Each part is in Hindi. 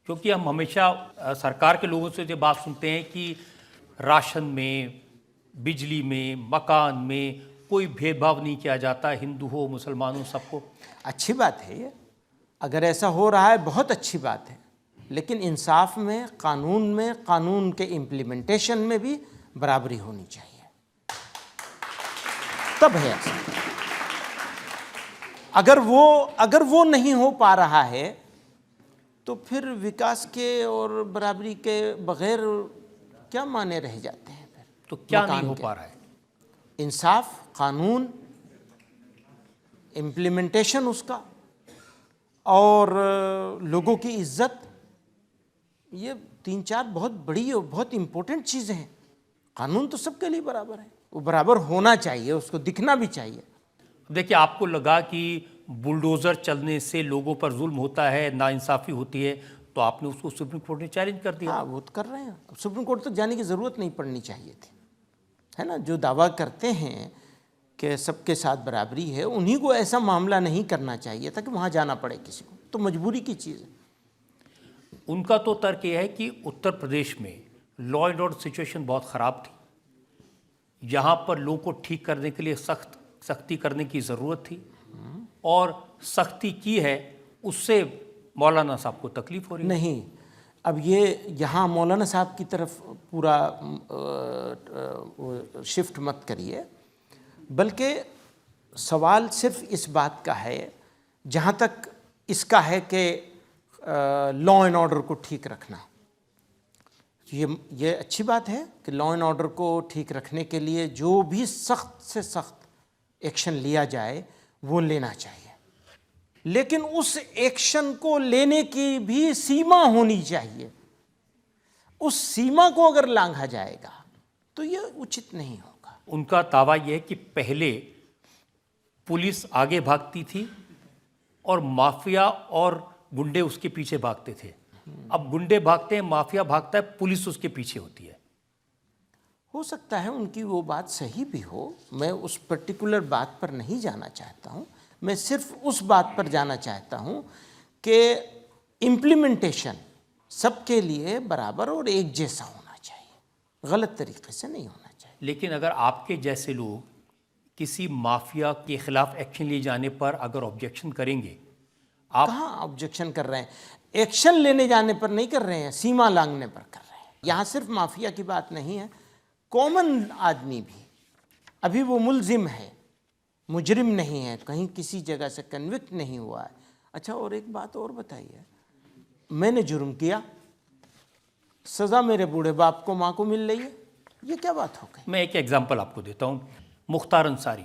क्योंकि हम हमेशा सरकार के लोगों से ये बात सुनते हैं कि राशन में, बिजली में, मकान में कोई भेदभाव नहीं किया जाता, हिंदू हो मुसलमान हो सबको। अच्छी बात है ये, अगर ऐसा हो रहा है बहुत अच्छी बात है, लेकिन इंसाफ में, कानून के इम्प्लीमेंटेशन में भी बराबरी होनी चाहिए, तब है ऐसा। अगर वो नहीं हो पा रहा है तो फिर विकास के और बराबरी के बगैर क्या माने रह जाते हैं फिर? तो क्या नहीं हो पा रहा है? इंसाफ, कानून, इम्प्लीमेंटेशन उसका, और लोगों की इज्जत, ये 3-4 बहुत बड़ी और बहुत इंपॉर्टेंट चीज़ें हैं। कानून तो सबके लिए बराबर है, वो बराबर होना चाहिए, उसको दिखना भी चाहिए। देखिए, आपको लगा कि बुलडोज़र चलने से लोगों पर जुल्म होता है, नाइंसाफ़ी होती है, तो आपने उसको सुप्रीम कोर्ट ने चैलेंज कर दिया। हाँ, वो तो कर रहे हैं। सुप्रीम कोर्ट तक जाने की ज़रूरत नहीं पड़नी चाहिए थी, है ना। जो दावा करते हैं कि सबके साथ बराबरी है, उन्हीं को ऐसा मामला नहीं करना चाहिए था कि वहाँ जाना पड़े किसी को, तो मजबूरी की चीज़ है। उनका तो तर्क यह है कि उत्तर प्रदेश में लॉ एंड ऑर्डर सिचुएशन बहुत ख़राब थी, यहाँ पर लोगों को ठीक करने के लिए सख्ती करने की ज़रूरत थी, और सख्ती की है, उससे मौलाना साहब को तकलीफ हो रही है। नहीं, अब ये यहाँ मौलाना साहब की तरफ पूरा शिफ्ट मत करिए, बल्कि सवाल सिर्फ इस बात का है, जहाँ तक इसका है कि लॉ एंड ऑर्डर को ठीक रखना, ये अच्छी बात है कि लॉ एंड ऑर्डर को ठीक रखने के लिए जो भी सख्त से सख्त एक्शन लिया जाए वो लेना चाहिए, लेकिन उस एक्शन को लेने की भी सीमा होनी चाहिए। उस सीमा को अगर लांघा जाएगा तो ये उचित नहीं होगा। उनका दावा यह है कि पहले पुलिस आगे भागती थी और माफिया और गुंडे उसके पीछे भागते थे, अब गुंडे भागते हैं, माफिया भागता है, पुलिस उसके पीछे होती है। हो सकता है उनकी वो बात सही भी हो, मैं उस पर्टिकुलर बात पर नहीं जाना चाहता हूँ, मैं सिर्फ उस बात पर जाना चाहता हूँ कि इम्प्लीमेंटेशन सबके लिए बराबर और एक जैसा होना चाहिए, गलत तरीके से नहीं होना चाहिए। लेकिन अगर आपके जैसे लोग किसी माफिया के खिलाफ एक्शन लिए जाने पर अगर ऑब्जेक्शन करेंगे, आप कहाँ ऑब्जेक्शन कर रहे हैं? एक्शन लेने जाने पर नहीं कर रहे हैं, सीमा लांघने पर कर रहे हैं। यहाँ सिर्फ माफिया की बात नहीं है, कॉमन आदमी भी, अभी वो मुल्जिम है, मुजरिम नहीं है, कहीं किसी जगह से कन्विक्ट नहीं हुआ है। अच्छा, और एक बात और बताइए, मैंने जुर्म किया, सज़ा मेरे बूढ़े बाप को, माँ को मिल रही है, ये क्या बात हो गई? मैं एक एग्जांपल आपको देता हूँ। मुख्तार अंसारी,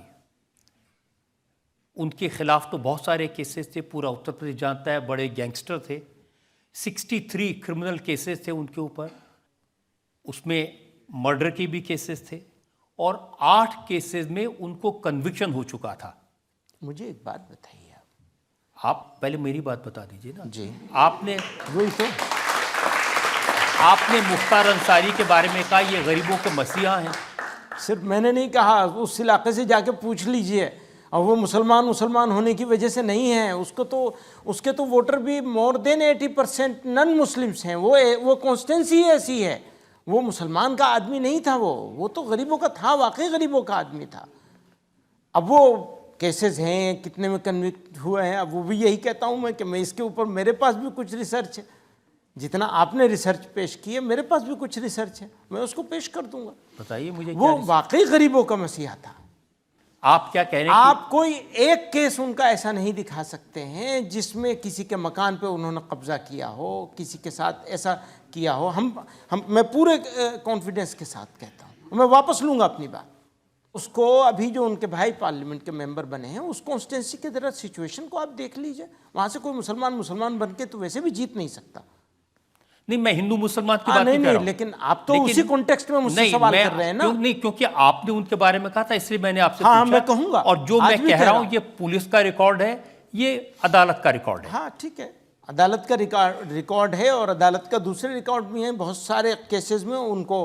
उनके खिलाफ तो बहुत सारे केसेस थे, पूरा उत्तर प्रदेश जानता है, बड़े गैंगस्टर थे, 63 क्रिमिनल केसेस थे उनके ऊपर, उसमें मर्डर के भी केसेस थे, और 8 केसेस में उनको कन्विक्शन हो चुका था। मुझे एक बात बताइए, आप पहले मेरी बात बता दीजिए ना जी। आपने वही तो, आपने मुख्तार अंसारी के बारे में कहा ये गरीबों के मसीहा हैं। सिर्फ मैंने नहीं कहा, उस इलाके से जाके पूछ लीजिए, और वो मुसलमान होने की वजह से नहीं है, उसके तो वोटर भी मोर देन 80% नॉन मुस्लिम्स हैं। वो कॉन्स्टेंसी ऐसी है, वो मुसलमान का आदमी नहीं था, वो तो गरीबों का था, वाकई गरीबों का आदमी था। अब वो केसेस हैं, कितने में कन्विक्ट हुए हैं, अब वो भी यही कहता हूँ मैं कि मैं इसके ऊपर, मेरे पास भी कुछ रिसर्च है, जितना आपने रिसर्च पेश की है मेरे पास भी कुछ रिसर्च है, मैं उसको पेश कर दूंगा। बताइए मुझे, वो वाकई गरीबों का मसीहा था। आप क्या कह रहे हैं? आप कोई एक केस उनका ऐसा नहीं दिखा सकते हैं जिसमें किसी के मकान पे उन्होंने कब्जा किया हो, किसी के साथ ऐसा किया हो। मैं पूरे कॉन्फिडेंस के साथ कहता हूँ, मैं वापस लूँगा अपनी बात। उसको अभी जो उनके भाई पार्लियामेंट के मेंबर बने हैं, उस कॉन्स्टिट्यूंसी के तरह सिचुएशन को आप देख लीजिए, वहाँ से कोई मुसलमान बन के तो वैसे भी जीत नहीं सकता। नहीं, मैं हिंदू मुसलमान की बात नहीं कर रहा हूं। लेकिन आप तो उसी कॉन्टेक्स्ट में मुझसे सवाल कर रहे हैं ना। नहीं, क्योंकि आपने उनके बारे में कहा था, इसलिए मैंने आपसे हाँ, पूछा। मैं कहूंगा, और जो मैं कह रहा हूं ये पुलिस का रिकॉर्ड है, ये अदालत का रिकॉर्ड है। हाँ ठीक है, अदालत का रिकॉर्ड है, और अदालत का दूसरे रिकॉर्ड भी हैं, बहुत सारे केसेस में उनको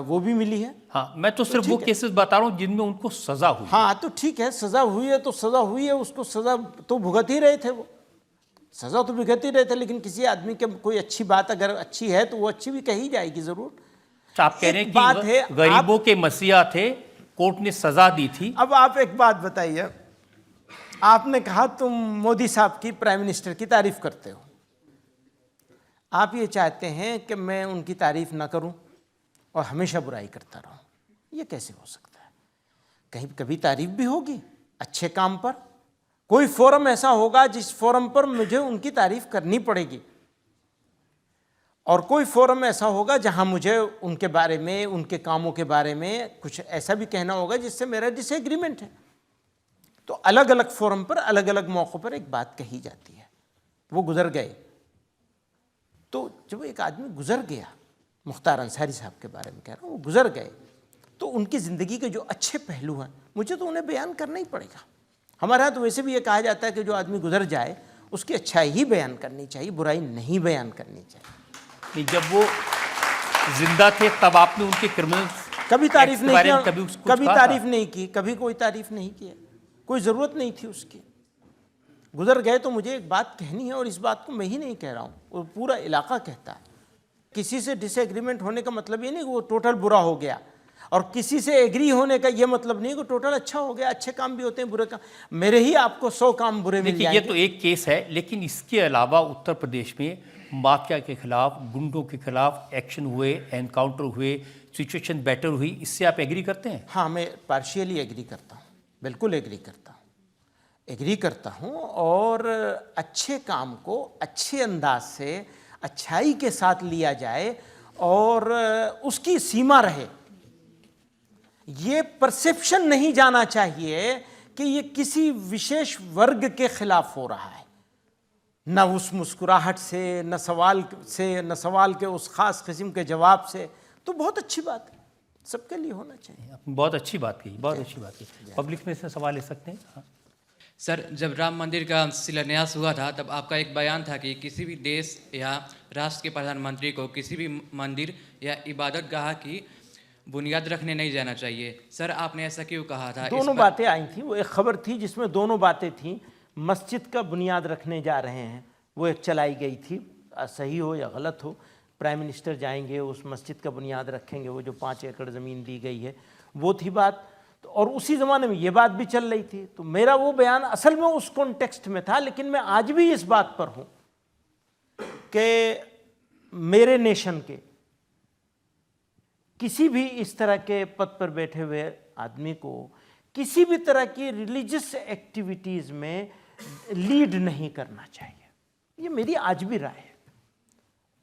वो भी मिली है। हाँ, मैं तो सिर्फ वो केसेस बता रहा हूँ जिनमें उनको सजा हुई। हाँ तो ठीक है, सजा हुई है तो सजा हुई है, उसको सजा तो भुगत ही रहे थे, वो सज़ा तो भुगत ही रहे थे, लेकिन किसी आदमी के कोई अच्छी बात अगर अच्छी है तो वो अच्छी भी कही जाएगी ज़रूर। अच्छा, आप कह रहे हैं एक बात है, कि गरीबों के मसीहा थे, कोर्ट ने सजा दी थी। अब आप एक बात बताइए, आपने कहा तुम मोदी साहब की, प्राइम मिनिस्टर की तारीफ करते हो, आप ये चाहते हैं कि मैं उनकी तारीफ ना करूं और हमेशा बुराई करता रहूं, ये कैसे हो सकता है? कहीं कभी तारीफ भी होगी अच्छे काम पर, कोई फोरम ऐसा होगा जिस फोरम पर मुझे उनकी तारीफ करनी पड़ेगी, और कोई फोरम ऐसा होगा जहां मुझे उनके बारे में, उनके कामों के बारे में कुछ ऐसा भी कहना होगा जिससे मेरा डिसएग्रीमेंट है। तो अलग अलग फोरम पर अलग अलग मौक़ों पर एक बात कही जाती है। वो गुजर गए, तो जब एक आदमी गुजर गया, मुख्तार अंसारी साहब के बारे में कह रहा हूँ, वो गुजर गए, तो उनकी ज़िंदगी के जो अच्छे पहलू हैं मुझे तो उन्हें बयान करना ही पड़ेगा। हमारे यहाँ तो वैसे भी ये कहा जाता है कि जो आदमी गुजर जाए उसकी अच्छाई ही बयान करनी चाहिए, बुराई नहीं बयान करनी चाहिए। जब वो जिंदा थे तब आपने उनके क्रिमिनल कभी तारीफ नहीं किया, कभी तारीफ था? नहीं की, कभी कोई तारीफ नहीं किया, कोई ज़रूरत नहीं थी उसकी। गुजर गए तो मुझे एक बात कहनी है, और इस बात को मैं ही नहीं कह रहा हूँ, वो पूरा इलाका कहता है। किसी से डिसएग्रीमेंट होने का मतलब ये नहीं कि वो टोटल बुरा हो गया, और किसी से एग्री होने का ये मतलब नहीं कि टोटल अच्छा हो गया। अच्छे काम भी होते हैं, बुरे काम, मेरे ही आपको 100 काम बुरे मिल देखिए, जाएंगे। ये तो एक केस है, लेकिन इसके अलावा उत्तर प्रदेश में माफिया के खिलाफ, गुंडों के खिलाफ एक्शन हुए, एनकाउंटर हुए, सिचुएशन बेटर हुई, इससे आप एग्री करते हैं? हाँ, मैं पार्शियली एग्री करता हूँ, बिल्कुल एग्री करता हूँ, एग्री करता हूँ। और अच्छे काम को अच्छे अंदाज से, अच्छाई के साथ लिया जाए और उसकी सीमा रहे। ये परसेप्शन नहीं जाना चाहिए कि ये किसी विशेष वर्ग के खिलाफ हो रहा है, न उस मुस्कुराहट से, न सवाल से, न सवाल के उस खास किस्म के जवाब से। तो बहुत अच्छी बात है, सबके लिए होना चाहिए। आपने बहुत अच्छी बात की, बहुत अच्छी बात की। पब्लिक में से सवाल ले सकते हैं? हाँ। सर, जब राम मंदिर का शिलान्यास हुआ था तब आपका एक बयान था कि किसी भी देश या राष्ट्र के प्रधानमंत्री को किसी भी मंदिर या इबादतगाह की बुनियाद रखने नहीं जाना चाहिए। सर, आपने ऐसा क्यों कहा था? दोनों बातें आई थी, वो एक खबर थी जिसमें दोनों बातें थीं। मस्जिद का बुनियाद रखने जा रहे हैं, वो एक चलाई गई थी, सही हो या गलत हो, प्राइम मिनिस्टर जाएंगे, उस मस्जिद का बुनियाद रखेंगे, वो जो 5 एकड़ ज़मीन दी गई है, वो थी बात। तो और उसी ज़माने में ये बात भी चल रही थी, तो मेरा वो बयान असल में उस कॉन्टेक्स्ट में था। लेकिन मैं आज भी इस बात पर हूँ कि मेरे नेशन के किसी भी इस तरह के पद पर बैठे हुए आदमी को किसी भी तरह की रिलीजियस एक्टिविटीज़ में लीड नहीं करना चाहिए। ये मेरी आज भी राय है,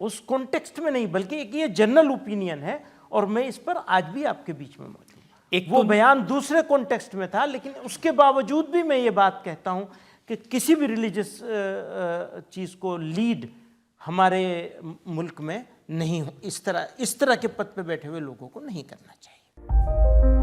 उस कॉन्टेक्स्ट में नहीं, बल्कि एक ये जनरल ओपिनियन है, और मैं इस पर आज भी आपके बीच में मौजूद हूँ। एक वो बयान दूसरे कॉन्टेक्स्ट में था, लेकिन उसके बावजूद भी मैं ये बात कहता हूँ कि किसी भी रिलीजियस चीज़ को लीड हमारे मुल्क में नहीं हो, इस तरह के पद पे बैठे हुए लोगों को नहीं करना चाहिए।